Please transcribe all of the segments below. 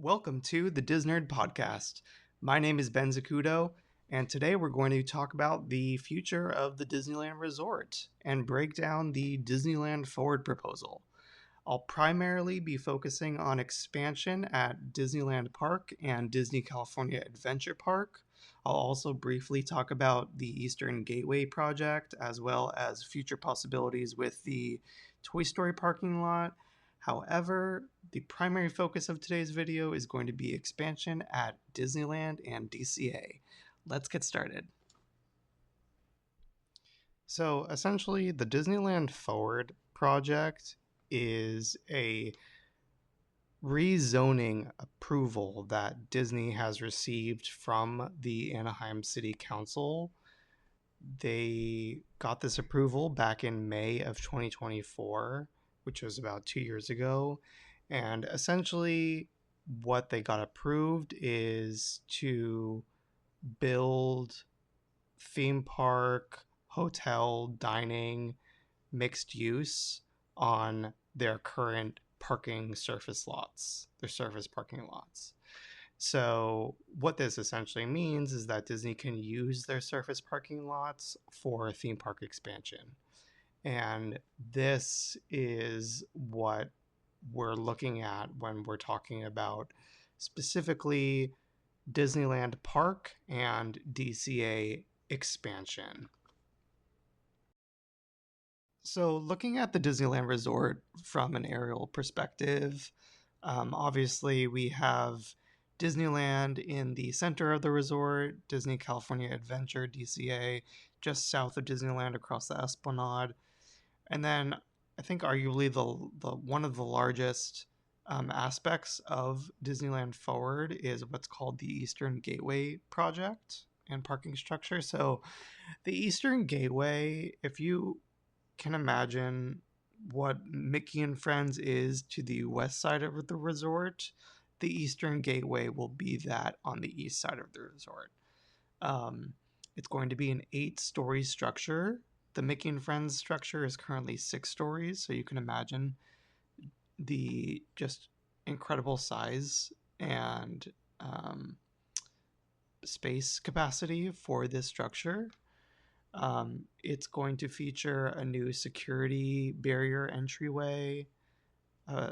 Welcome to the Disnerd Podcast. My name is Ben Zacudo, and today we're going to talk about the future of the Disneyland Resort and break down the Disneyland Forward proposal. I'll primarily be focusing on expansion at Disneyland Park and Disney California Adventure Park. I'll also briefly talk about the Eastern Gateway project as well as future possibilities with the Toy Story parking lot. However, the primary focus of today's video is going to be expansion at Disneyland and DCA. Let's get started. So essentially, the Disneyland Forward project is a rezoning approval that Disney has received from the Anaheim City Council. They got this approval back in May of 2024, which was about 2 years ago. And essentially, what they got approved is to build theme park, hotel, dining, mixed use on their current parking surface lots, their surface parking lots. So what this essentially means is that Disney can use their surface parking lots for theme park expansion. And this is what we're looking at when we're talking about specifically Disneyland Park and DCA expansion. So looking at the Disneyland Resort from an aerial perspective, obviously we have Disneyland in the center of the resort, Disney California Adventure, DCA, just south of Disneyland across the Esplanade. And then I think arguably the one of the largest aspects of Disneyland Forward is what's called the Eastern Gateway project and parking structure. So the Eastern Gateway, if you can imagine what Mickey and Friends is to the west side of the resort, the Eastern Gateway will be that on the east side of the resort. It's going to be an 8-story structure. The Mickey and Friends structure is currently 6 stories, so you can imagine the just incredible size and space capacity for this structure. It's going to feature a new security barrier entryway,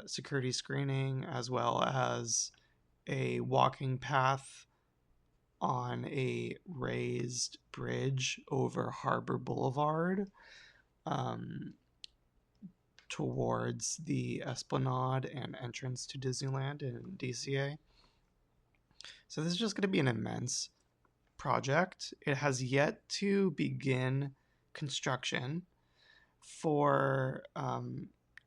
security screening, as well as a walking path on a raised bridge over Harbor Boulevard towards the Esplanade and entrance to Disneyland and DCA. So this is just going to be an immense project. It has yet to begin construction. For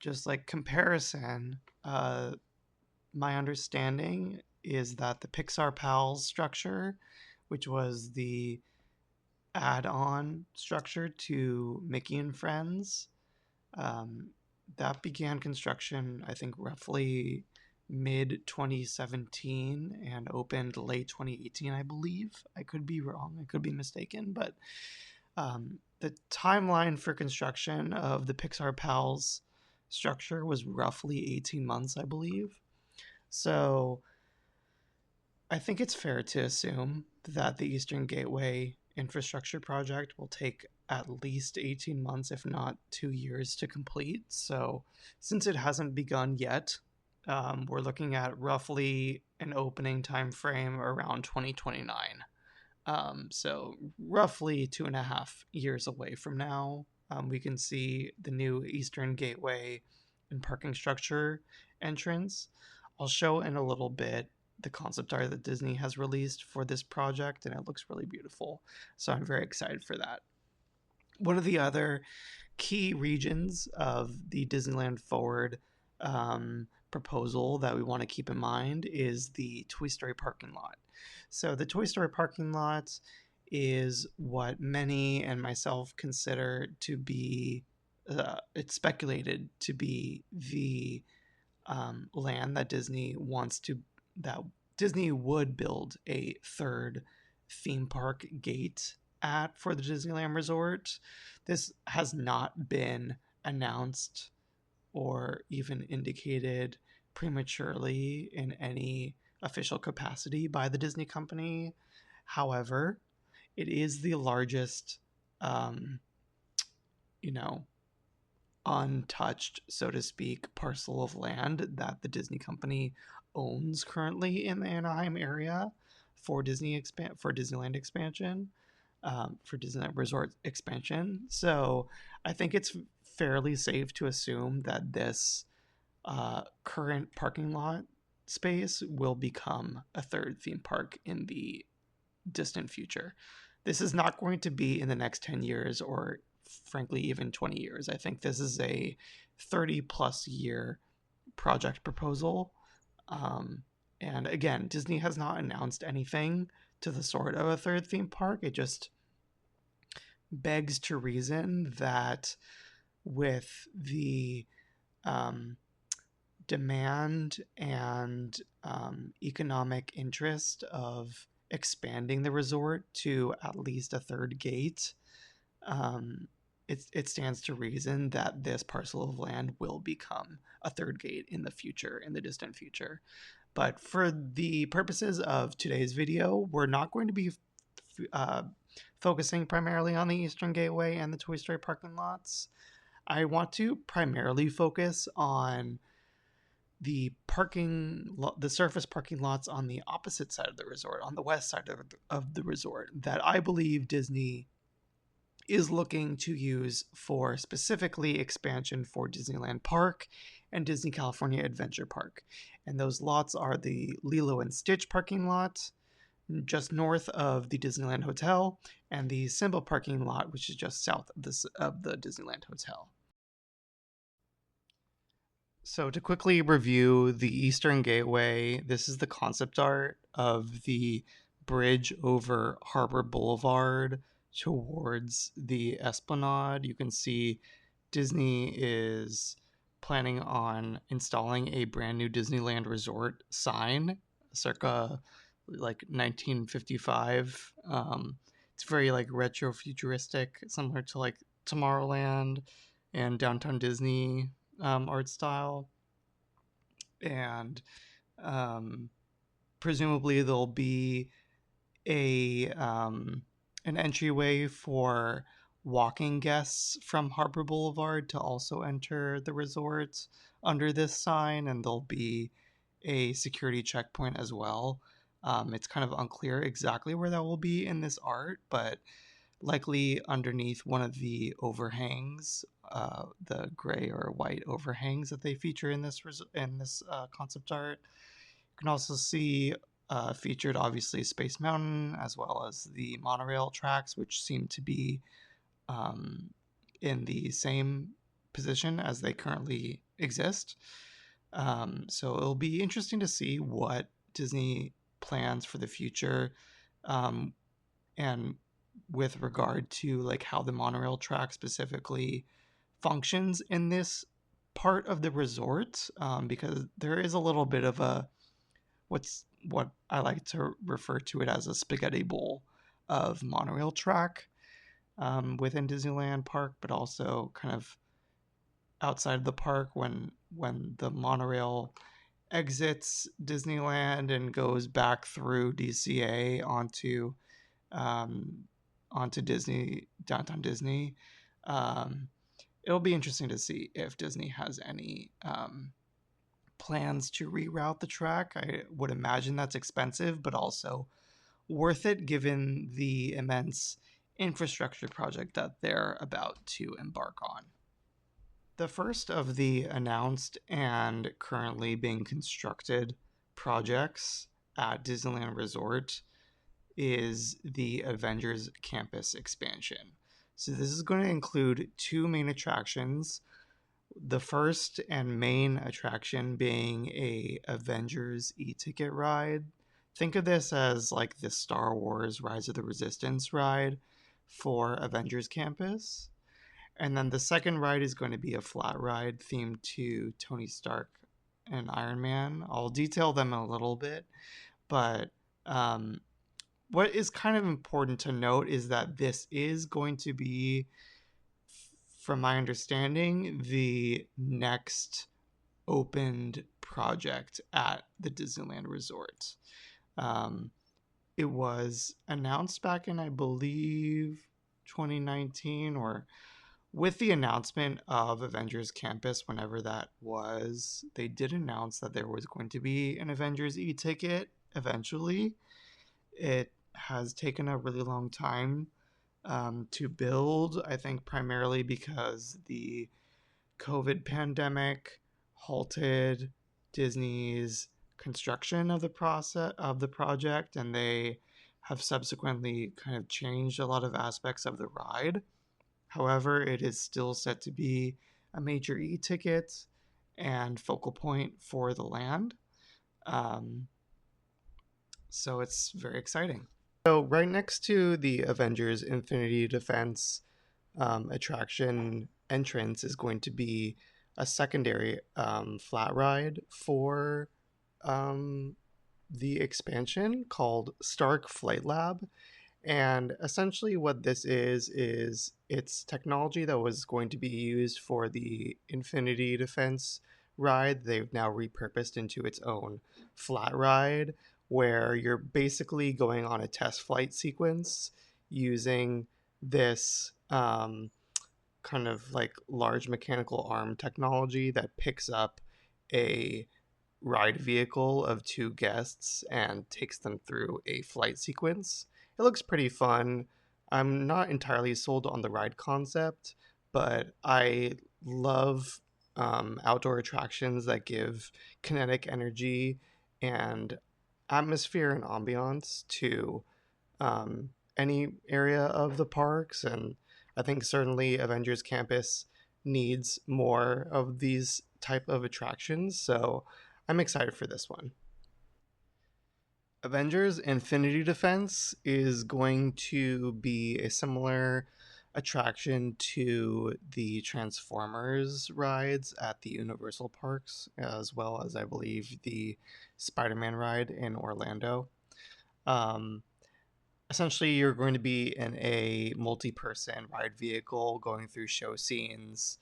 just like comparison, my understanding is that the Pixar Pals structure, which was the add-on structure to Mickey and Friends, that began construction, I think, roughly mid-2017 and opened late 2018, I believe. I could be wrong. I could be mistaken. But the timeline for construction of the Pixar Pals structure was roughly 18 months, I believe. So I think it's fair to assume that the Eastern Gateway infrastructure project will take at least 18 months, if not 2 years, to complete. So since it hasn't begun yet, we're looking at roughly an opening time frame around 2029. So roughly 2.5 years away from now, we can see the new Eastern Gateway and parking structure entrance. I'll show in a little bit the concept art that Disney has released for this project, and it looks really beautiful. So I'm very excited for that. One of the other key regions of the Disneyland Forward proposal that we want to keep in mind is the Toy Story parking lot. So the Toy Story parking lot is what many and myself consider to be, it's speculated to be the land that Disney would build a third theme park gate at for the Disneyland Resort. This has not been announced or even indicated prematurely in any official capacity by the Disney company. However, it is the largest, um, you know, untouched, so to speak, parcel of land that the Disney company owns currently in the Anaheim area for Disneyland expansion, for Disneyland Resort expansion. So I think it's fairly safe to assume that this current parking lot space will become a third theme park in the distant future. This is not going to be in the next 10 years or frankly even 20 years. I think this is a 30 plus year project proposal. And again, Disney has not announced anything to the sort of a third theme park. It just begs to reason that with the demand and economic interest of expanding the resort to at least a third gate, it stands to reason that this parcel of land will become a third gate in the future, in the distant future. But for the purposes of today's video, we're not going to be focusing primarily on the Eastern Gateway and the Toy Story parking lots. I want to primarily focus on the surface parking lots on the opposite side of the resort, on the west side of the resort, that I believe Disney is looking to use for specifically expansion for Disneyland Park and Disney California Adventure Park. And those lots are the Lilo and Stitch parking lot, just north of the Disneyland Hotel, and the Simba parking lot, which is just south of the Disneyland Hotel. So to quickly review the Eastern Gateway, this is the concept art of the bridge over Harbor Boulevard towards the Esplanade. You can see Disney is planning on installing a brand new Disneyland Resort sign circa like 1955. It's very like retro futuristic, similar to like Tomorrowland and Downtown Disney art style. And presumably there'll be an entryway for walking guests from Harbor Boulevard to also enter the resort under this sign, and there'll be a security checkpoint as well. It's kind of unclear exactly where that will be in this art, but likely underneath one of the overhangs, the gray or white overhangs that they feature in this concept art. You can also see featured, obviously, Space Mountain, as well as the monorail tracks, which seem to be in the same position as they currently exist. So it'll be interesting to see what Disney plans for the future, and with regard to like how the monorail track specifically functions in this part of the resort, because there is a little bit of a what I like to refer to it as a spaghetti bowl of monorail track within Disneyland Park, but also kind of outside of the park when the monorail exits Disneyland and goes back through DCA onto Disney, downtown Disney. It'll be interesting to see if Disney has any plans to reroute the track. I would imagine that's expensive, but also worth it given the immense infrastructure project that they're about to embark on. The first of the announced and currently being constructed projects at Disneyland Resort is the Avengers Campus expansion. So this is going to include two main attractions. The first and main attraction being a Avengers e-ticket ride. Think of this as like the Star Wars Rise of the Resistance ride for Avengers Campus. And then the second ride is going to be a flat ride themed to Tony Stark and Iron Man. I'll detail them a little bit, but what is kind of important to note is that this is going to be, from my understanding, the next opened project at the Disneyland Resort. Um, it was announced back in, I believe, 2019, or with the announcement of Avengers Campus, whenever that was, they did announce that there was going to be an Avengers e-ticket eventually. It has taken a really long time to build, I think primarily because the COVID pandemic halted Disney's construction of the project, and they have subsequently kind of changed a lot of aspects of the ride. However, it is still set to be a major e-ticket and focal point for the land. Um, so it's very exciting. So right next to the Avengers Infinity Defense attraction entrance is going to be a secondary flat ride for um, the expansion called Stark Flight Lab. And essentially, what this is it's technology that was going to be used for the Infinity Defense ride. They've now repurposed into its own flat ride, where you're basically going on a test flight sequence using this kind of like large mechanical arm technology that picks up a ride vehicle of two guests and takes them through a flight sequence. It looks pretty fun. I'm not entirely sold on the ride concept, but I love outdoor attractions that give kinetic energy and atmosphere and ambiance to any area of the parks. And I think certainly Avengers Campus needs more of these type of attractions. So I'm excited for this one. Avengers Infinity Defense is going to be a similar attraction to the Transformers rides at the Universal Parks, as well as I believe the Spider-Man ride in Orlando. Um, Essentially, you're going to be in a multi-person ride vehicle going through show scenes,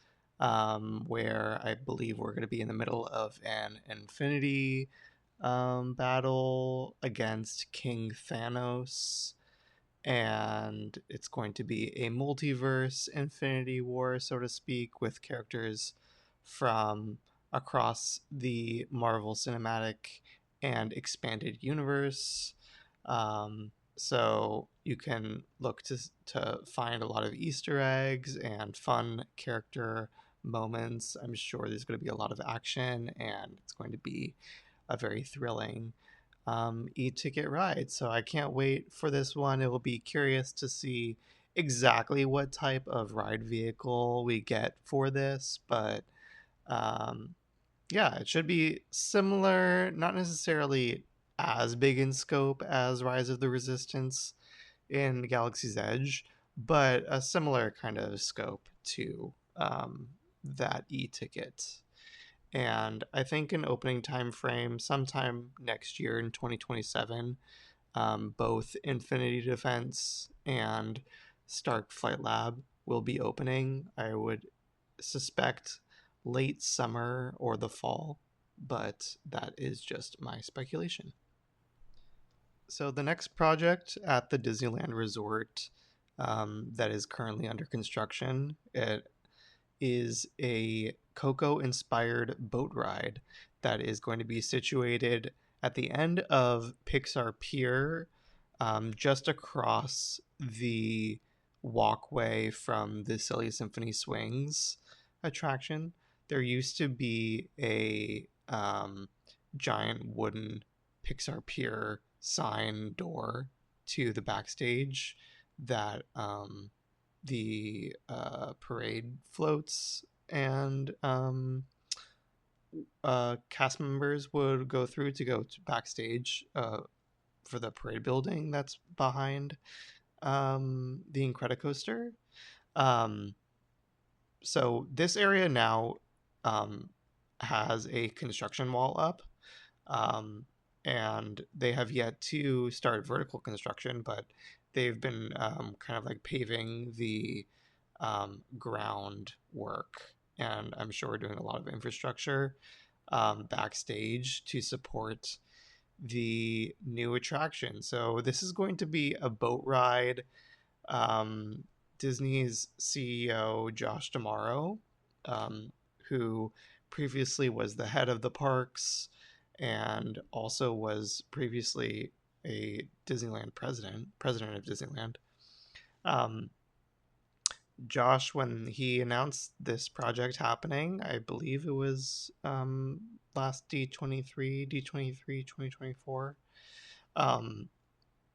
where I believe we're going to be in the middle of an Infinity battle against King Thanos, and it's going to be a multiverse Infinity War, so to speak, with characters from across the Marvel Cinematic and Expanded Universe. So you can look to find a lot of Easter eggs and fun character moments. I'm sure there's going to be a lot of action, and it's going to be a very thrilling e-ticket ride. So I can't wait for this one. It will be curious to see exactly what type of ride vehicle we get for this, but um, yeah, it should be similar, not necessarily as big in scope as Rise of the Resistance in Galaxy's Edge, but a similar kind of scope to that e-ticket. And I think an opening time frame sometime next year in 2027, both Infinity Defense and Stark Flight Lab will be opening. I would suspect late summer or the fall, but that is just my speculation. So the next project at the Disneyland Resort that is currently under construction, it is a Coco inspired boat ride that is going to be situated at the end of Pixar Pier, just across the walkway from the Silly Symphony Swings attraction. There used to be a giant wooden Pixar Pier sign door to the backstage that the parade floats and cast members would go through to go to backstage for the parade building that's behind the Incredicoaster. Um, so this area now um, has a construction wall up, um, and they have yet to start vertical construction, but they've been kind of like paving the ground work, and I'm sure we're doing a lot of infrastructure. backstage to support the new attraction. So this is going to be a boat ride. um, Disney's CEO Josh D'Amaro, who previously was the head of the parks and also was previously a Disneyland president of Disneyland. Um, Josh, when he announced this project happening, I believe it was last D23, D23 2024,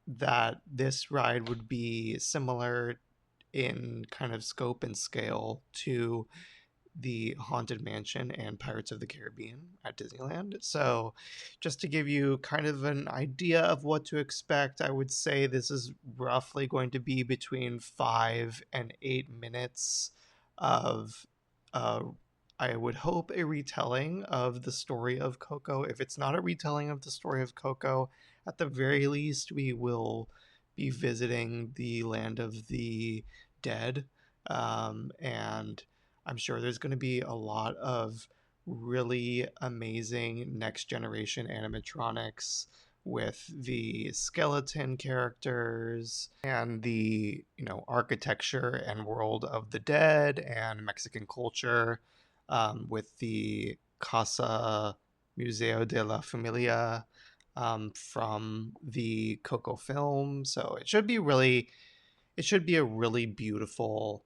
that this ride would be similar in kind of scope and scale to the Haunted Mansion and Pirates of the Caribbean at Disneyland. So, just to give you kind of an idea of what to expect, I would say this is roughly going to be between 5 and 8 minutes of, uh, I would hope, a retelling of the story of Coco. If it's not a retelling of the story of Coco, at the very least, we will be visiting the land of the dead. And I'm sure there's going to be a lot of really amazing next generation animatronics with the skeleton characters and the, architecture and world of the dead and Mexican culture, with the Casa Museo de la Familia, from the Coco film. So it should be a really beautiful,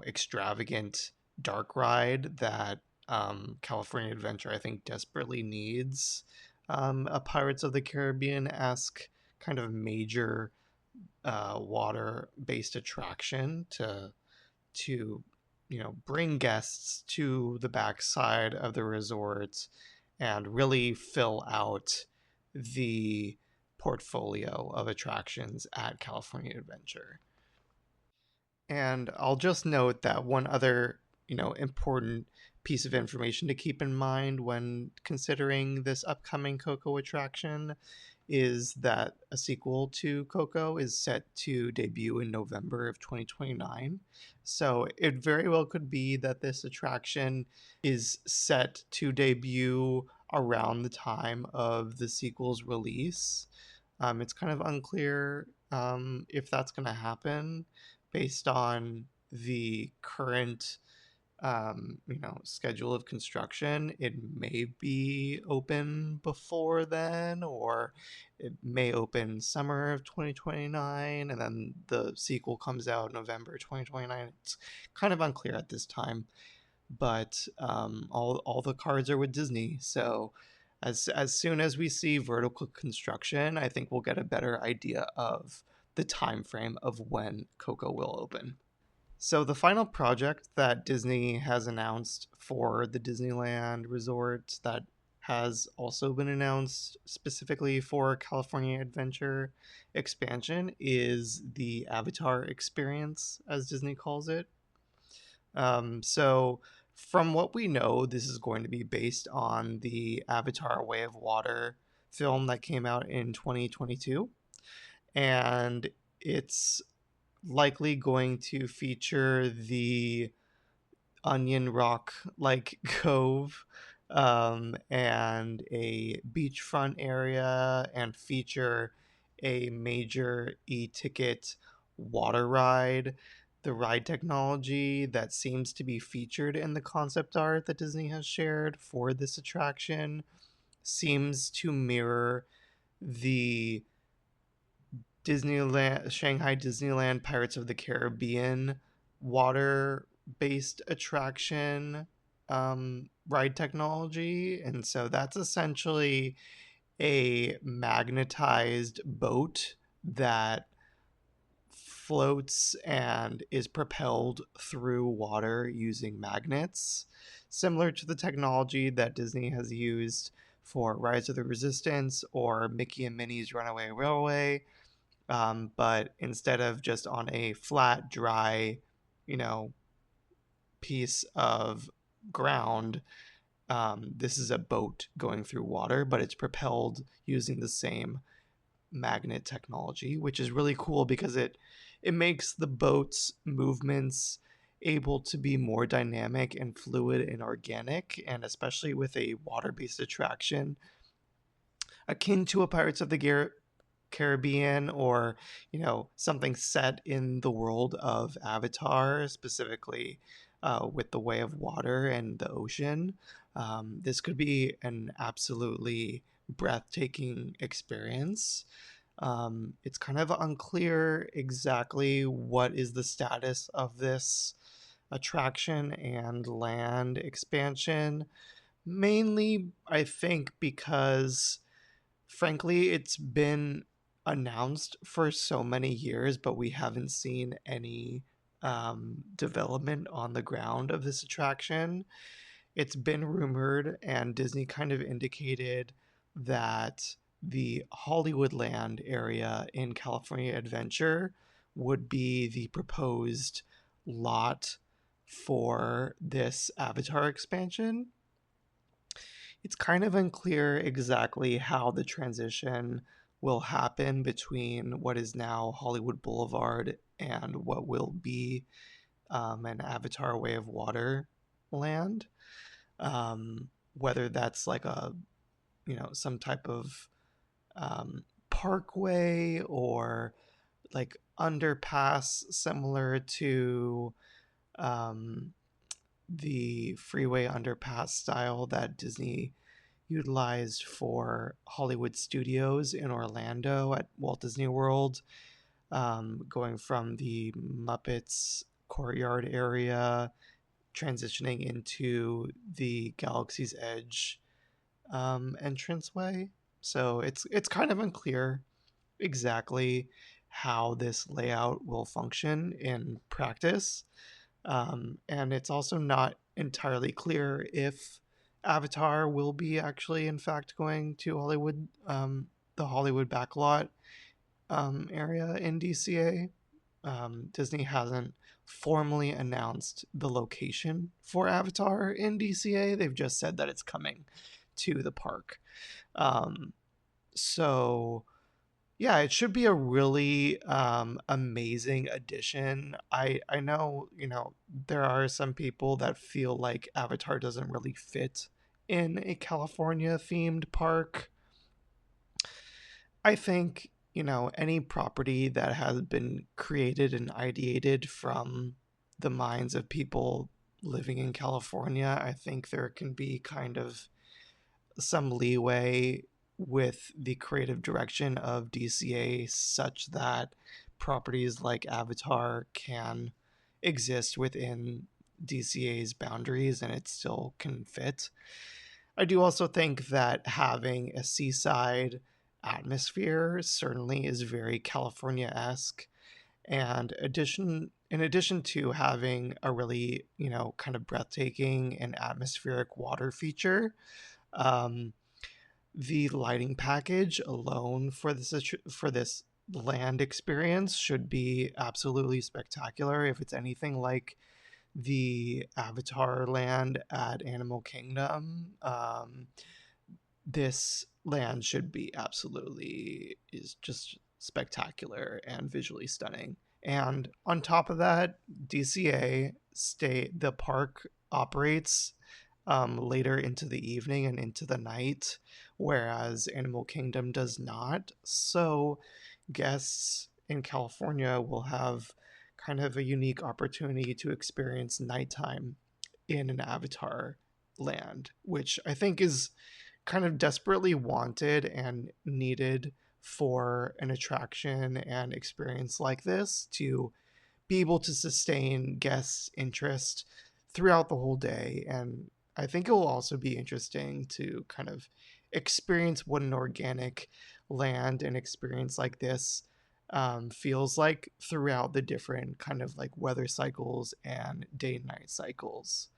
extravagant dark ride that, California Adventure, I think, desperately needs, a Pirates of the Caribbean esque kind of major, water based attraction to bring guests to the backside of the resort and really fill out the portfolio of attractions at California Adventure. And I'll just note that one other, important piece of information to keep in mind when considering this upcoming Coco attraction is that a sequel to Coco is set to debut in November of 2029. So it very well could be that this attraction is set to debut around the time of the sequel's release. It's kind of unclear, if that's going to happen based on the current, schedule of construction. It may be open before then, or it may open summer of 2029, and then the sequel comes out November 2029. It's kind of unclear at this time, but, all the cards are with Disney. So as soon as we see vertical construction, I think we'll get a better idea of the time frame of when Coco will open. So the final project that Disney has announced for the Disneyland Resort that has also been announced specifically for California Adventure expansion is the Avatar experience, as Disney calls it. So from what we know, this is going to be based on the Avatar Way of Water film that came out in 2022. And it's likely going to feature the Onion Rock like cove, and a beachfront area, and feature a major e-ticket water ride. The ride technology that seems to be featured in the concept art that Disney has shared for this attraction seems to mirror the Shanghai Disneyland Pirates of the Caribbean water based attraction, ride technology. And so that's essentially a magnetized boat that floats and is propelled through water using magnets, similar to the technology that Disney has used for Rise of the Resistance or Mickey and Minnie's Runaway Railway. But instead of just on a flat, dry, you know, piece of ground, this is a boat going through water, but it's propelled using the same magnet technology, which is really cool because it makes the boat's movements able to be more dynamic and fluid and organic, and especially with a water-based attraction akin to a Pirates of the Caribbean, or something set in the world of Avatar, specifically with the way of water and the ocean. This could be an absolutely breathtaking experience. It's kind of unclear exactly what is the status of this attraction and land expansion. Mainly, I think, because frankly, it's been announced for so many years, but we haven't seen any development on the ground of this attraction. It's been rumored, and Disney kind of indicated that the Hollywoodland area in California Adventure would be the proposed lot for this Avatar expansion. It's kind of unclear exactly how the transition will happen between what is now Hollywood Boulevard and what will be an Avatar Way of Water land. Whether that's like some type of parkway or like underpass similar to the freeway underpass style that Disney utilized for Hollywood Studios in Orlando at Walt Disney World, going from the Muppets courtyard area, transitioning into the Galaxy's Edge entranceway. So it's kind of unclear exactly how this layout will function in practice. And it's also not entirely clear if Avatar will be actually, in fact, going to Hollywood, the Hollywood backlot area in DCA. Disney hasn't formally announced the location for Avatar in DCA. They've just said that it's coming to the park. So yeah, it should be a really amazing addition. I know, there are some people that feel like Avatar doesn't really fit in a California themed park. I think, any property that has been created and ideated from the minds of people living in California, I think there can be kind of some leeway with the creative direction of DCA such that properties like Avatar can exist within DCA's boundaries and it still can fit. I do also think that having a seaside atmosphere certainly is very California-esque, and in addition to having a really, kind of breathtaking and atmospheric water feature, um, the lighting package alone for this land experience should be absolutely spectacular. If it's anything like the Avatar land at Animal Kingdom, this land should be absolutely is just spectacular and visually stunning. And on top of that, the park operates later into the evening and into the night, whereas Animal Kingdom does not. So guests in California will have kind of a unique opportunity to experience nighttime in an Avatar land, which I think is kind of desperately wanted and needed for an attraction and experience like this to be able to sustain guests' interest throughout the whole day. And I think it will also be interesting to kind of experience what an organic land and experience like this feels like throughout the different kind of like weather cycles and day and night cycles.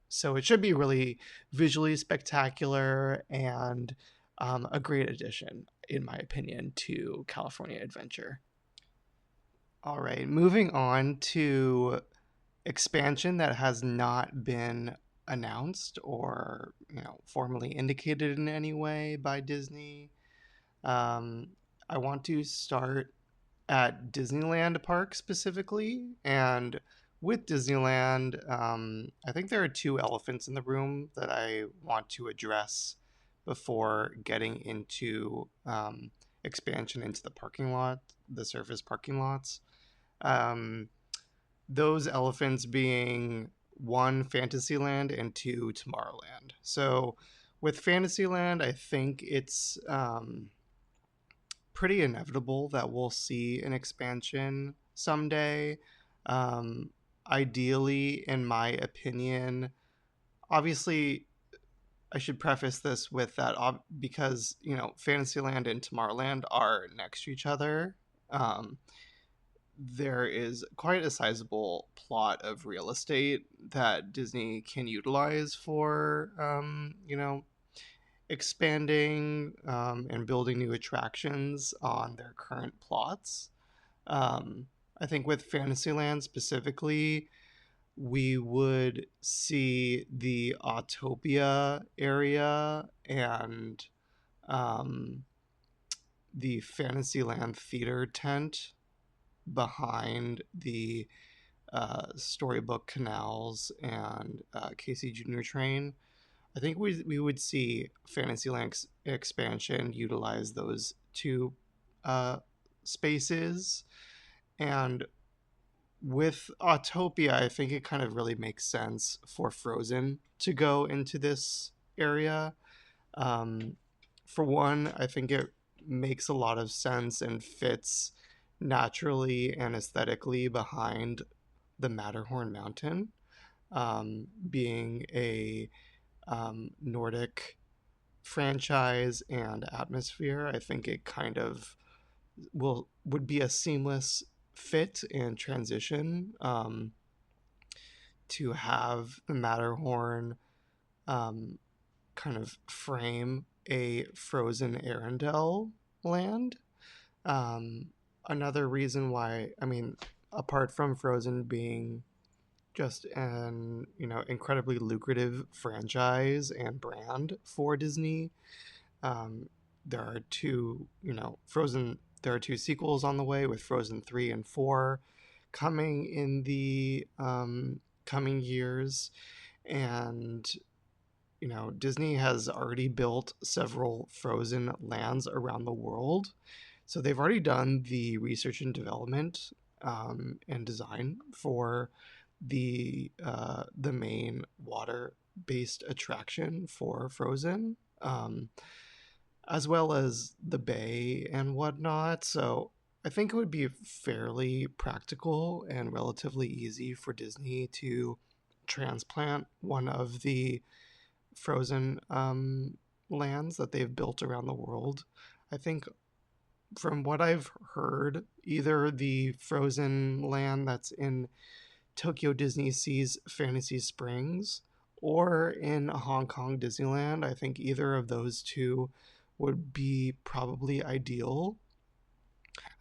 So it should be really visually spectacular and a great addition, in my opinion, to California Adventure. All right, moving on to expansion that has not been announced or formally indicated in any way by Disney. I want to start at Disneyland Park specifically, and with Disneyland, I think there are two elephants in the room that I want to address before getting into expansion into the parking lot, the surface parking lots. Um, those elephants being one, Fantasyland, and two, Tomorrowland. So with Fantasyland, I think it's pretty inevitable that we'll see an expansion someday. Um, Ideally, in my opinion, obviously, I should preface this with that because, Fantasyland and Tomorrowland are next to each other. Um, there is quite a sizable plot of real estate that Disney can utilize for, expanding and building new attractions on their current plots. Um, I think with Fantasyland specifically, we would see the Autopia area and um, the Fantasyland theater tent behind the Storybook Canals and Casey Junior Train. I think we would see Fantasyland expansion utilize those two uh, spaces. And with Autopia, I think it kind of really makes sense for Frozen to go into this area. Um, for one, I think it makes a lot of sense and fits naturally and aesthetically behind the Matterhorn Mountain, being a Nordic franchise and atmosphere. I think it kind of would be a seamless fit and transition to have the Matterhorn um, kind of frame a frozen Arendelle land. Um, Another reason why, I mean, apart from Frozen being just an incredibly lucrative franchise and brand for Disney, um, there are Frozen. There are two sequels on the way with Frozen 3 and 4 coming in the coming years, and Disney has already built several Frozen lands around the world. So they've already done the research and development and design for the main water based attraction for Frozen, as well as the bay and whatnot. So I think it would be fairly practical and relatively easy for Disney to transplant one of the Frozen lands that they've built around the world. I think from what I've heard, either the Frozen land that's in Tokyo Disney Sea's Fantasy Springs or in Hong Kong Disneyland, I think either of those two would be probably ideal.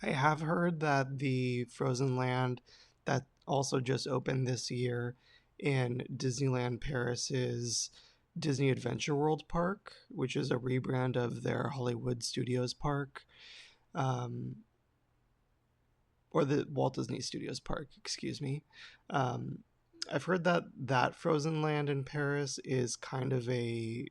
I have heard that the Frozen land that also just opened this year in Disneyland Paris's Disney Adventure World Park, which is a rebrand of their Hollywood Studios Park, um, or the Walt Disney Studios Park, excuse me. Um, I've heard that that Frozen Land in Paris is kind of a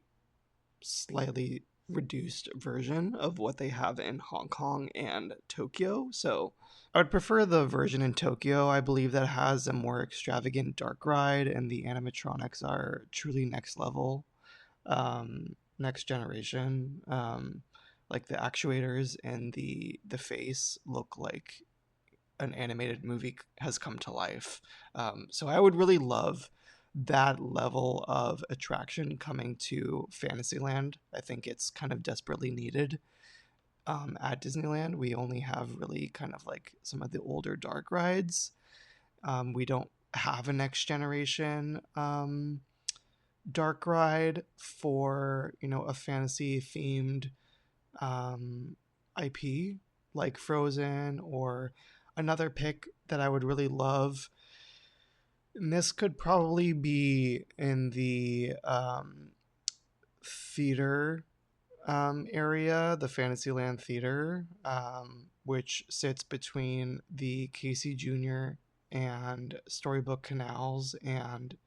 slightly reduced version of what they have in Hong Kong and Tokyo. So I would prefer the version in Tokyo. I believe that has a more extravagant dark ride, and the animatronics are truly next level, next generation. Like the actuators and the face look like an animated movie has come to life. So I would really love that level of attraction coming to Fantasyland. I think it's kind of desperately needed at Disneyland. We only have really kind of like some of the older dark rides. We don't have a next generation dark ride for a fantasy themed IP like Frozen, or another pick that I would really love. And this could probably be in the theater area, the Fantasyland Theater, which sits between the Casey Junior and Storybook Canals and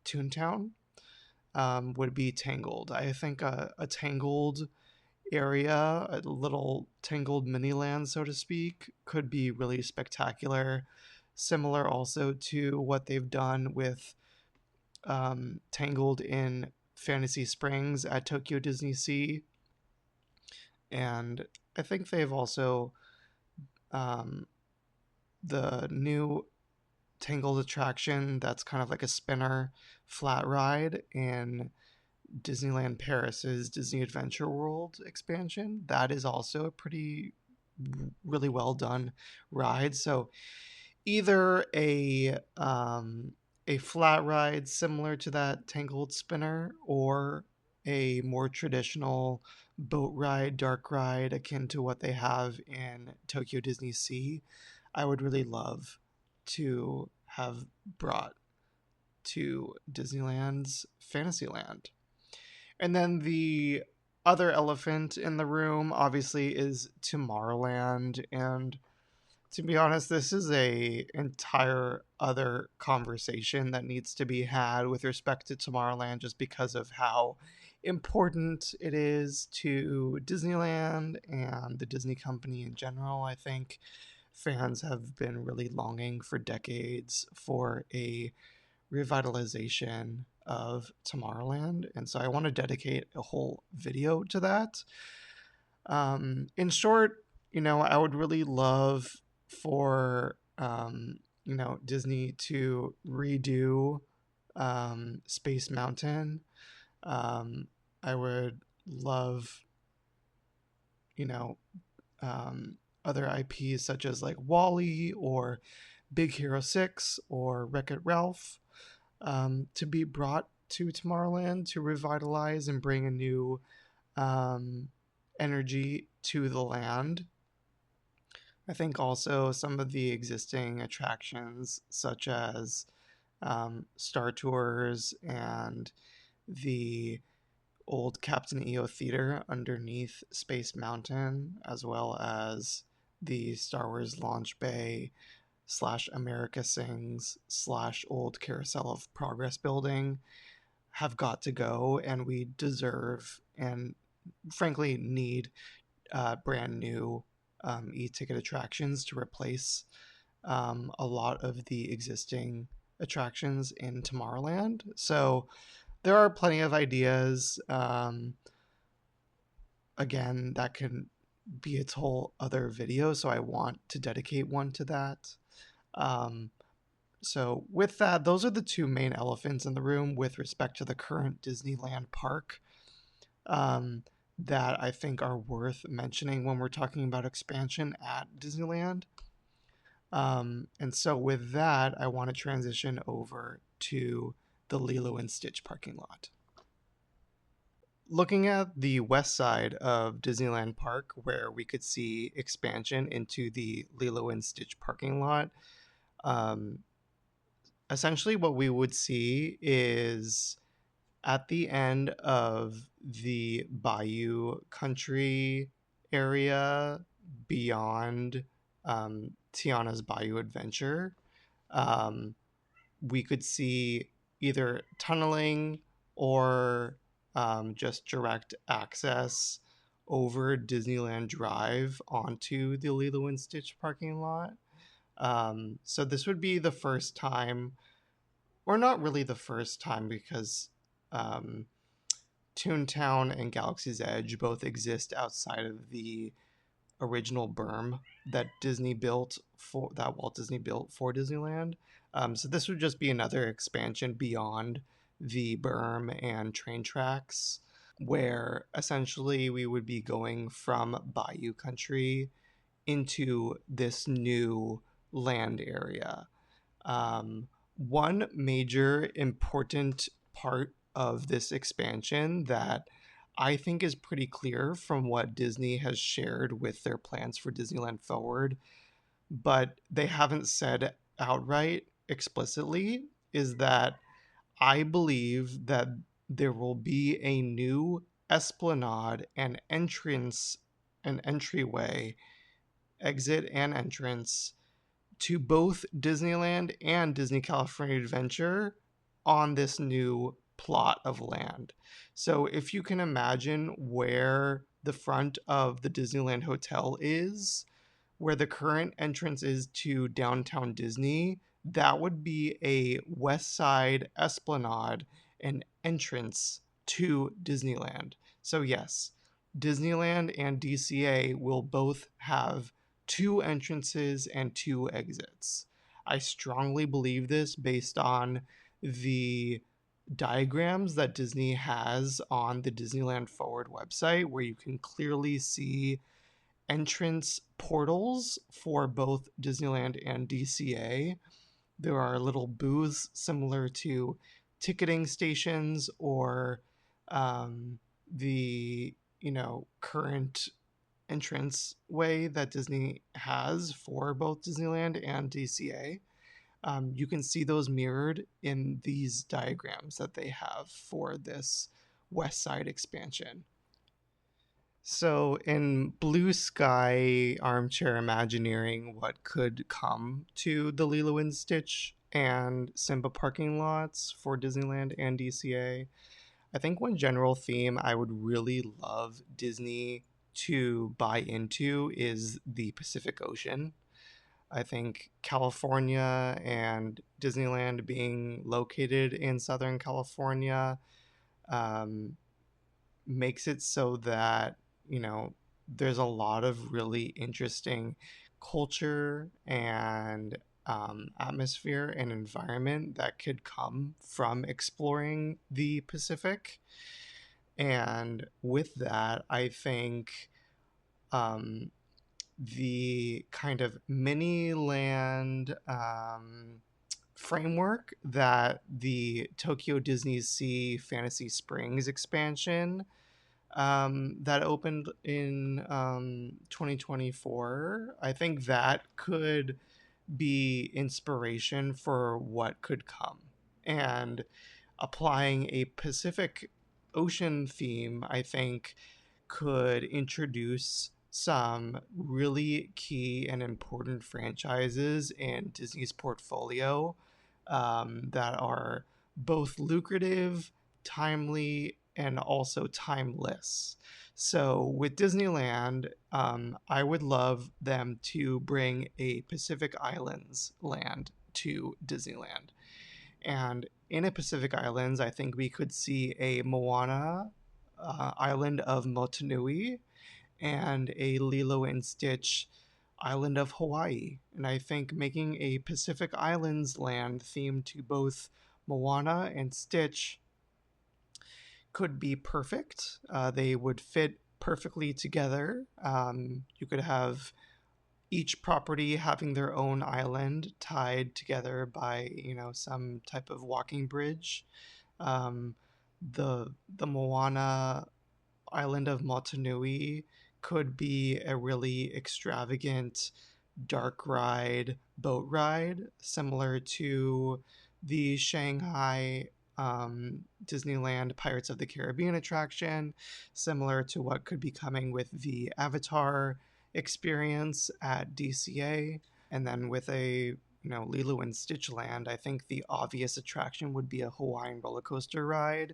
Toontown would be Tangled. I think a Tangled area, a little Tangled mini land, so to speak, could be really spectacular. Similar also to what they've done with Tangled in Fantasy Springs at Tokyo Disney Sea. And I think they've also, um, the new Tangled attraction that's kind of like a spinner flat ride in Disneyland Paris's Disney Adventure World expansion. That is also a pretty really well done ride. So either a flat ride similar to that Tangled spinner, or a more traditional boat ride, dark ride akin to what they have in Tokyo Disney Sea, I would really love to have brought to Disneyland's Fantasyland. And then the other elephant in the room obviously is Tomorrowland. And to be honest, this is a entire other conversation that needs to be had with respect to Tomorrowland, just because of how important it is to Disneyland and the Disney company in general. I think fans have been really longing for decades for a revitalization of Tomorrowland, and so I want to dedicate a whole video to that. In short, I would really love for Disney to redo Space Mountain. I would love, you know, other IPs such as like Wall-E or Big Hero 6 or Wreck-It Ralph to be brought to Tomorrowland to revitalize and bring a new energy to the land. I think also some of the existing attractions, such as Star Tours and the old Captain EO Theater underneath Space Mountain, as well as the Star Wars Launch Bay / America Sings / old Carousel of Progress building, have got to go, and we deserve and frankly need brand new e-ticket attractions to replace a lot of the existing attractions in Tomorrowland. So there are plenty of ideas. Again, that can be its whole other video, so I want to dedicate one to that. So with that, those are the two main elephants in the room with respect to the current Disneyland park that I think are worth mentioning when we're talking about expansion at Disneyland. And so with that, I want to transition over to the Lilo and Stitch parking lot. Looking at the west side of Disneyland Park, where we could see expansion into the Lilo and Stitch parking lot, essentially what we would see is at the end of the Bayou Country area beyond Tiana's Bayou Adventure, we could see either tunneling or just direct access over Disneyland Drive onto the Lilo and Stitch parking lot. So this would be the first time, or not really the first time, because Toontown and Galaxy's Edge both exist outside of the original berm that Walt Disney built for Disneyland. So this would just be another expansion beyond the berm and train tracks, where essentially we would be going from Bayou Country into this new land area. One major important part of this expansion that I think is pretty clear from what Disney has shared with their plans for Disneyland Forward, but they haven't said outright explicitly, is that I believe that there will be a new esplanade and entryway, exit and entrance, to both Disneyland and Disney California Adventure on this new plot of land. So if you can imagine where the front of the Disneyland Hotel is, where the current entrance is to downtown Disney, that would be a west side esplanade and entrance to Disneyland. So, yes, Disneyland and DCA will both have two entrances and two exits. I strongly believe this based on the diagrams that Disney has on the Disneyland Forward website, where you can clearly see entrance portals for both Disneyland and DCA. There are little booths similar to ticketing stations or the current entrance way that Disney has for both Disneyland and DCA. You can see those mirrored in these diagrams that they have for this West Side expansion. So, in blue sky armchair imagineering, what could come to the Lilo and Stitch and Simba parking lots for Disneyland and DCA? I think one general theme I would really love Disney to buy into is the Pacific Ocean. I think California and Disneyland being located in Southern California um, makes it so that, you know, there's a lot of really interesting culture and atmosphere and environment that could come from exploring the Pacific. And with that, I think um, the kind of mini land framework that the Tokyo Disney Sea Fantasy Springs expansion that opened in 2024. I think that could be inspiration for what could come. And applying a Pacific Ocean theme, I think, could introduce some really key and important franchises in Disney's portfolio that are both lucrative, timely, and also timeless. So, with Disneyland, I would love them to bring a Pacific Islands land to Disneyland. And in a Pacific Islands, I think we could see a Moana island of Motunui and a Lilo and Stitch island of Hawaii. And I think making a Pacific Islands land themed to both Moana and Stitch could be perfect. They would fit perfectly together. You could have each property having their own island tied together by some type of walking bridge. Um, the Moana island of Motunui could be a really extravagant dark ride boat ride similar to the Shanghai Disneyland Pirates of the Caribbean attraction, similar to what could be coming with the Avatar experience at DCA. And then with a Lilo and Stitch Land, I think the obvious attraction would be a Hawaiian roller coaster ride,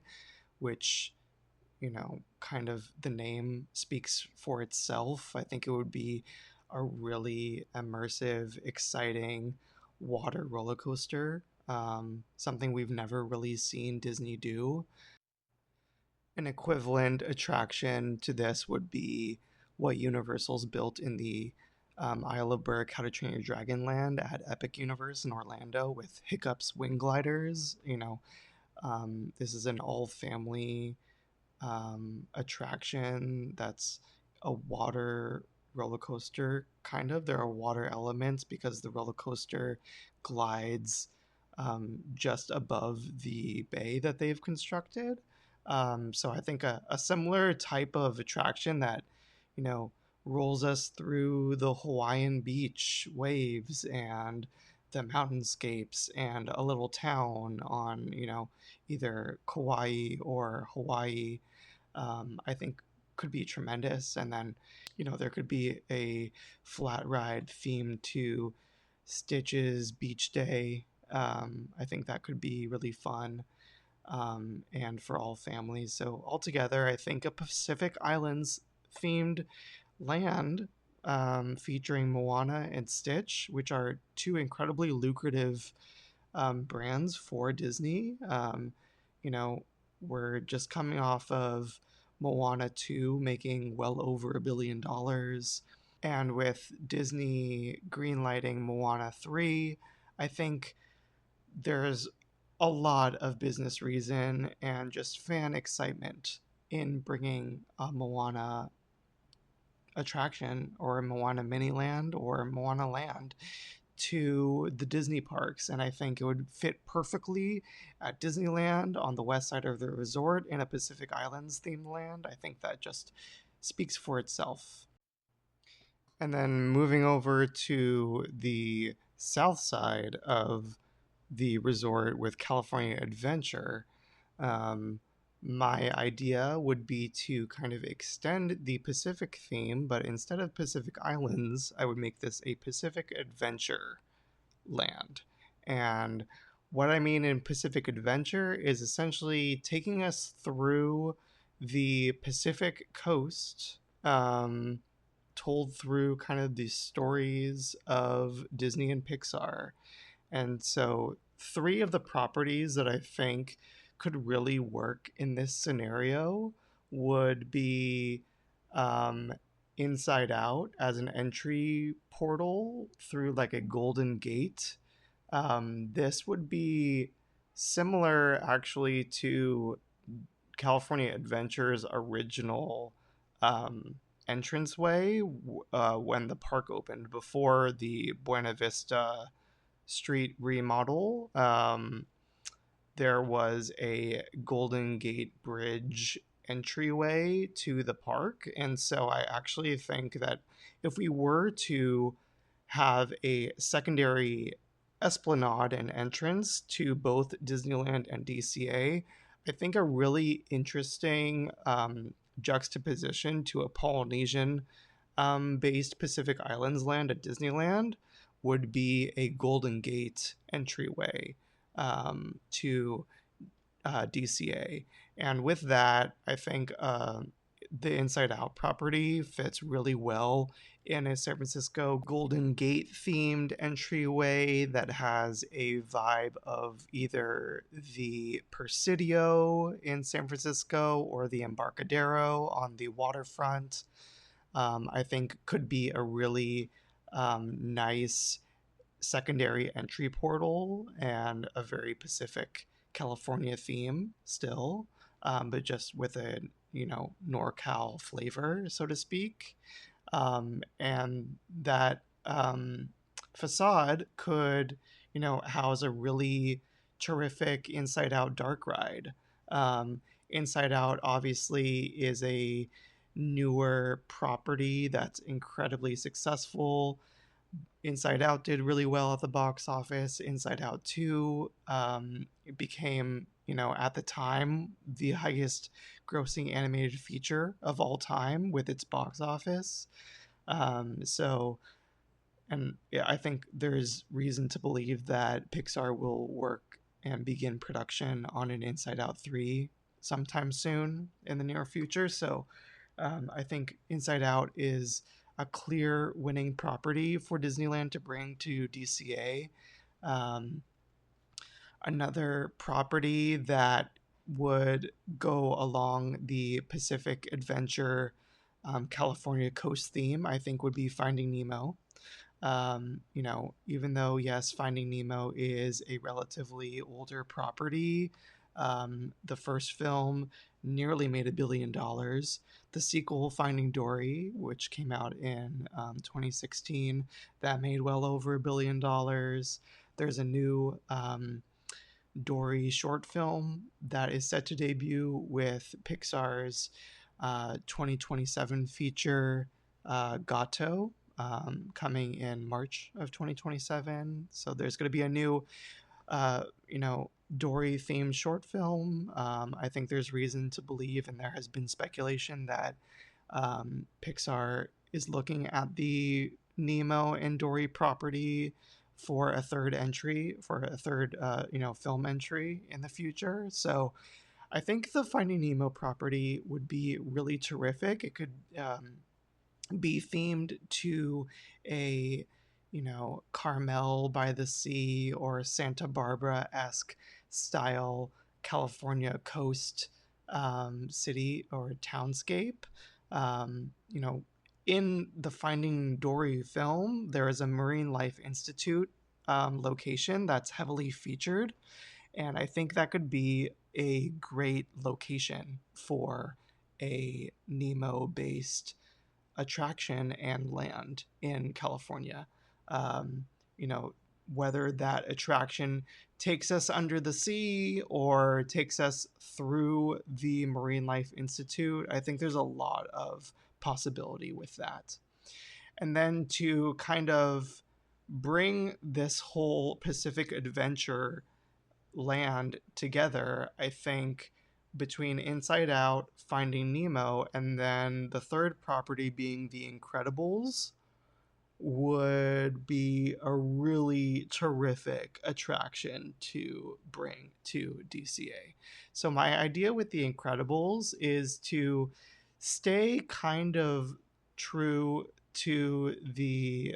which kind of the name speaks for itself. I think it would be a really immersive, exciting water roller coaster, something we've never really seen Disney do. An equivalent attraction to this would be what Universal's built in the Isle of Berk How to Train Your Dragon Land at Epic Universe in Orlando with Hiccup's wing gliders. This is an all family attraction that's a water roller coaster, kind of. There are water elements because the roller coaster glides just above the bay that they've constructed. So I think a similar type of attraction that, you know, rolls us through the Hawaiian beach waves and the mountainscapes and a little town on, either Kauai or Hawaii, I think could be tremendous. And then, there could be a flat ride themed to Stitch's Beach Day. I think that could be really fun, and for all families. So altogether, I think a Pacific Islands themed land, featuring Moana and Stitch, which are two incredibly lucrative brands for Disney. You know, we're just coming off of Moana 2 making well over $1 billion. And with Disney greenlighting Moana 3, I think there's a lot of business reason and just fan excitement in bringing a Moana attraction or a Moana mini land or Moana land to the Disney parks. And I think it would fit perfectly at Disneyland on the west side of the resort in a Pacific Islands themed land. I think that just speaks for itself. And then moving over to the south side of the resort with California Adventure, um, my idea would be to kind of extend the Pacific theme, but instead of Pacific Islands, I would make this a Pacific Adventure land. And what I mean in Pacific Adventure is essentially taking us through the Pacific coast, told through kind of the stories of Disney and Pixar. And so, three of the properties that I think could really work in this scenario would be, um, Inside Out as an entry portal through like a golden gate. This would be similar actually to California Adventure's original entranceway when the park opened before the Buena Vista Street remodel. There was a Golden Gate Bridge entryway to the park. And so I actually think that if we were to have a secondary esplanade and entrance to both Disneyland and DCA, I think a really interesting juxtaposition to a Polynesian based Pacific Islands land at Disneyland would be a Golden Gate entryway to DCA. And with that, I think the Inside Out property fits really well in a San Francisco Golden Gate themed entryway that has a vibe of either the Presidio in San Francisco or the Embarcadero on the waterfront. I think could be a really nice secondary entry portal and a very Pacific California theme still, but just with a NorCal flavor, so to speak. And that facade could house a really terrific Inside Out dark ride. Inside Out obviously is a newer property that's incredibly successful. Inside Out did really well at the box office. Inside Out 2 it became, at the time, the highest grossing animated feature of all time with its box office. So, and yeah, I think there's reason to believe that Pixar will work and begin production on an Inside Out 3 sometime soon in the near future. So, I think Inside Out is a clear winning property for Disneyland to bring to DCA. Um, Another property that would go along the Pacific Adventure California coast theme, I think, would be Finding Nemo. Even though, yes, Finding Nemo is a relatively older property, the first film nearly made $1 billion. The sequel, Finding Dory, which came out in 2016, that made well over $1 billion. There's a new Dory short film that is set to debut with Pixar's 2027 feature, Gato, coming in March of 2027. So there's going to be a new, Dory themed short film. I think there's reason to believe, and there has been speculation that Pixar is looking at the Nemo and Dory property for a third entry, for a third, film entry in the future. So I think the Finding Nemo property would be really terrific. It could be themed to a, Carmel by the sea or Santa Barbara esque style California coast city or townscape. Um, you know, in the Finding Dory film, there is a Marine Life Institute location that's heavily featured, and I think that could be a great location for a Nemo based attraction and land in California. Um, you know, whether that attraction takes us under the sea or takes us through the Marine Life Institute, I think there's a lot of possibility with that. And then to kind of bring this whole Pacific Adventure land together, I think between Inside Out, Finding Nemo, and then the third property being The Incredibles would be a really terrific attraction to bring to DCA. So my idea with The Incredibles is to stay kind of true to the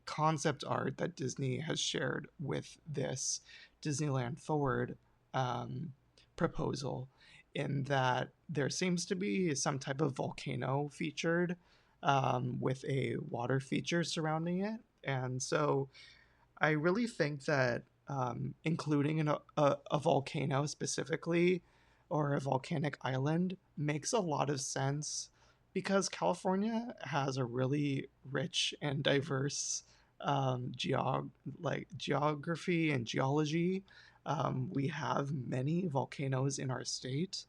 concept art that Disney has shared with this Disneyland Forward um, proposal, in that there seems to be some type of volcano featured with a water feature surrounding it. And so I really think that including a volcano specifically, or a volcanic island, makes a lot of sense because California has a really rich and diverse geography and geology. We have many volcanoes in our state,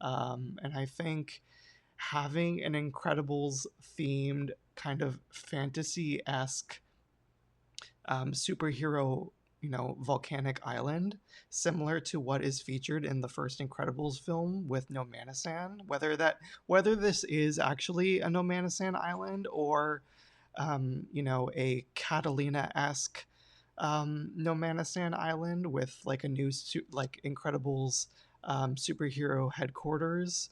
and I think having an Incredibles themed kind of fantasy esque superhero, volcanic island, similar to what is featured in the first Incredibles film with Nomanisan. Whether this is actually a Nomanisan island or, a Catalina esque Nomanisan island with like a new like Incredibles superhero headquarters,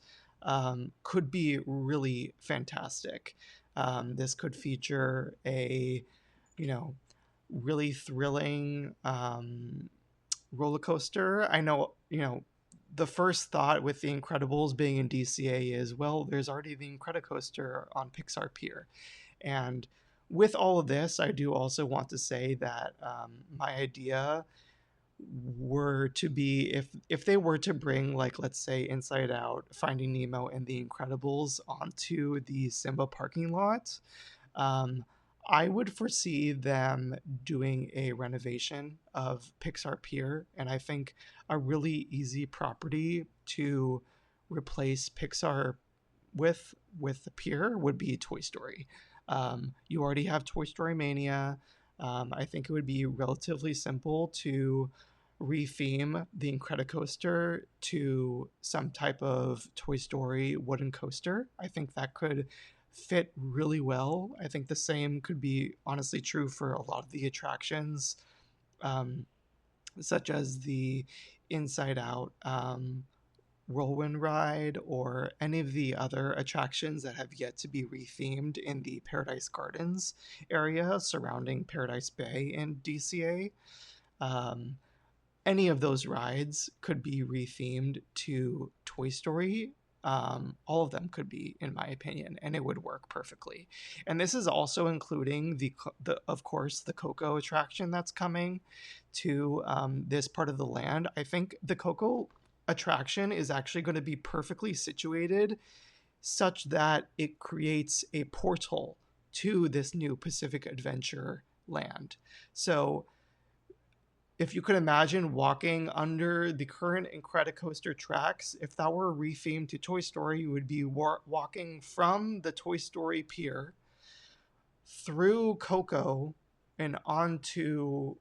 could be really fantastic. This could feature a, you know, really thrilling roller coaster. I know, the first thought with The Incredibles being in DCA is, well, there's already the Incredicoaster on Pixar Pier. And with all of this, I do also want to say that my idea were to be, if they were to bring, like, let's say Inside Out, Finding Nemo, and The Incredibles onto the Simba parking lot, um, I would foresee them doing a renovation of Pixar Pier, and I think a really easy property to replace Pixar with the pier would be Toy Story. You already have Toy Story Mania. I think it would be relatively simple to retheme the Incredicoaster to some type of Toy Story wooden coaster. I think that could fit really well. I think the same could be honestly true for a lot of the attractions, um, such as the Inside Out whirlwind ride, or any of the other attractions that have yet to be rethemed in the Paradise Gardens area surrounding Paradise Bay in DCA. Um, any of those rides could be rethemed to Toy Story. All of them could be, in my opinion, and it would work perfectly. And this is also including the of course, the Coco attraction that's coming to this part of the land. I think the Coco attraction is actually going to be perfectly situated such that it creates a portal to this new Pacific Adventure land. So if you could imagine walking under the current Incredicoaster tracks, if that were rethemed to Toy Story, you would be walking from the Toy Story pier through Coco and onto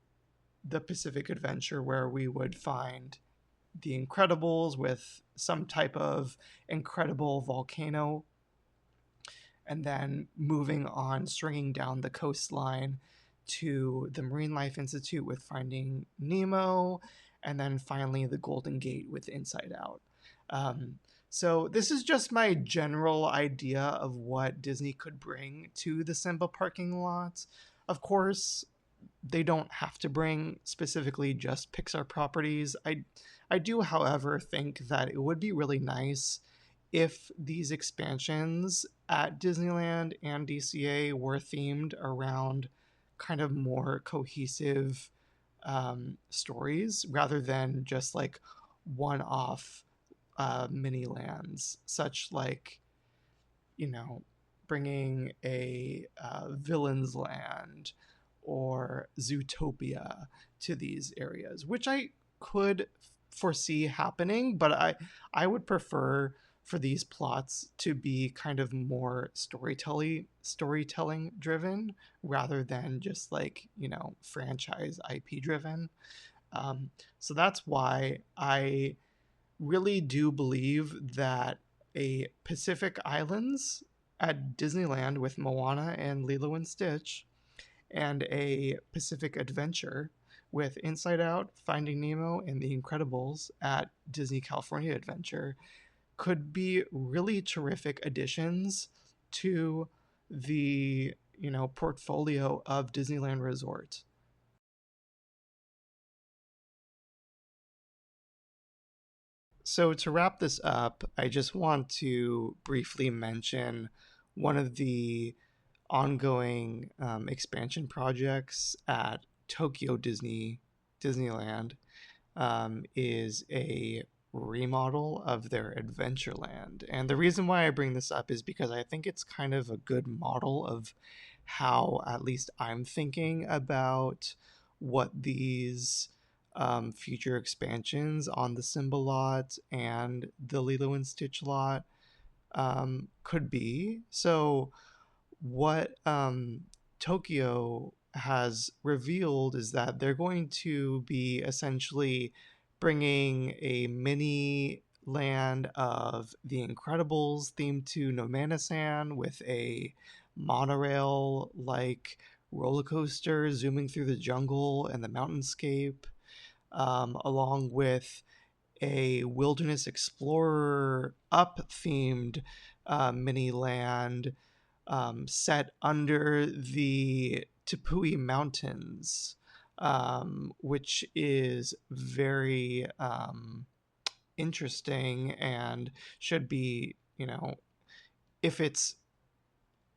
the Pacific Adventure, where we would find the Incredibles with some type of incredible volcano, and then moving on, stringing down the coastline to the Marine Life Institute with Finding Nemo, and then finally the Golden Gate with Inside Out. So this is just my general idea of what Disney could bring to the Simba parking lot. Of course, they don't have to bring specifically just Pixar properties. I do, however, think that it would be really nice if these expansions at Disneyland and DCA were themed around kind of more cohesive stories rather than just like one-off mini lands, such like, you know, bringing a villain's land or Zootopia to these areas, which I could foresee happening, but I would prefer for these plots to be kind of more storytelling driven rather than just like, you know, franchise IP driven. So that's why I really do believe that a Pacific Islands at Disneyland with Moana and Lilo and Stitch, and a Pacific Adventure with Inside Out, Finding Nemo, and The Incredibles at Disney California Adventure could be really terrific additions to the, you know, portfolio of Disneyland Resort. So to wrap this up, I just want to briefly mention one of the ongoing expansion projects at Disneyland is a remodel of their Adventureland. And the reason why I bring this up is because I think it's kind of a good model of how at least I'm thinking about what these future expansions on the Simba lot and the Lilo and Stitch lot could be. So what Tokyo has revealed is that they're going to be essentially bringing a mini land of The Incredibles themed to Nomanasan with a monorail like roller coaster zooming through the jungle and the mountainscape, along with a wilderness explorer up themed mini land set under the Tepui Mountains, which is very interesting and should be, you know, if it's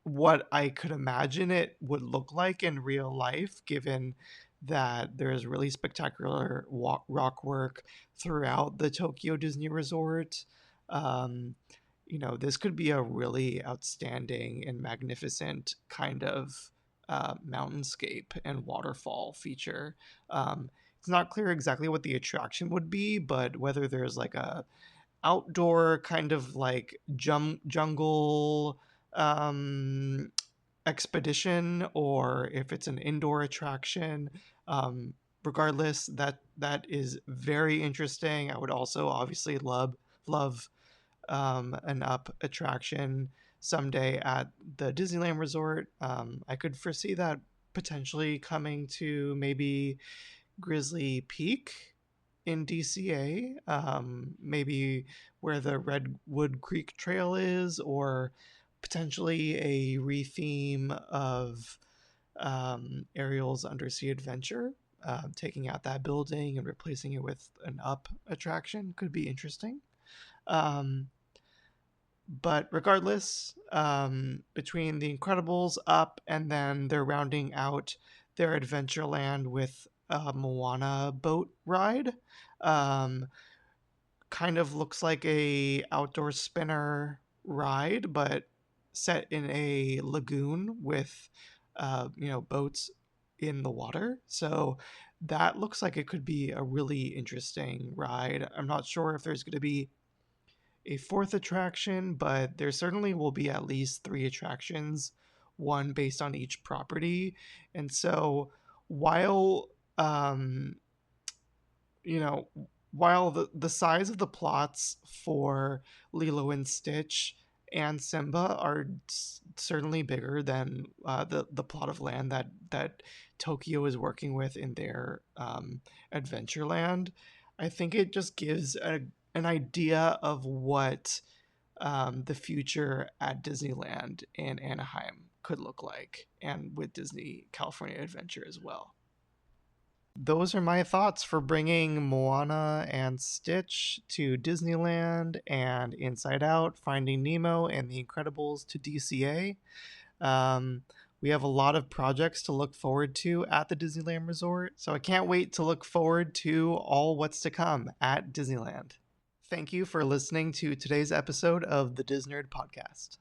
what I could imagine it would look like in real life, given that there's really spectacular rock work throughout the Tokyo Disney Resort. Um, you know, this could be a really outstanding and magnificent kind of mountainscape and waterfall feature. It's not clear exactly what the attraction would be, but whether there's like a outdoor kind of like jungle um, expedition or if it's an indoor attraction. Um, Regardless, that is very interesting. I would also obviously love an up attraction someday at the Disneyland Resort. I could foresee that potentially coming to maybe Grizzly Peak in DCA, maybe where the Redwood Creek Trail is, or potentially a retheme of Ariel's Undersea Adventure, taking out that building and replacing it with an up attraction could be interesting. Um, but regardless, between The Incredibles, Up, and then they're rounding out their Adventureland with a Moana boat ride. Um, Kind of looks like a outdoor spinner ride, but set in a lagoon with, you know, boats in the water. So that looks like it could be a really interesting ride. I'm not sure if there's going to be a fourth attraction, but there certainly will be at least three attractions, one based on each property. And so while um, you know, while the size of the plots for Lilo and Stitch and Simba are certainly bigger than the plot of land that Tokyo is working with in their Adventureland. I think it just gives an idea of what the future at Disneyland in Anaheim could look like, and with Disney California Adventure as well. Those are my thoughts for bringing Moana and Stitch to Disneyland, and Inside Out, Finding Nemo, and The Incredibles to DCA. Um, we have a lot of projects to look forward to at the Disneyland Resort, so I can't wait to look forward to all what's to come at Disneyland. Thank you for listening to today's episode of the Disnerd Podcast.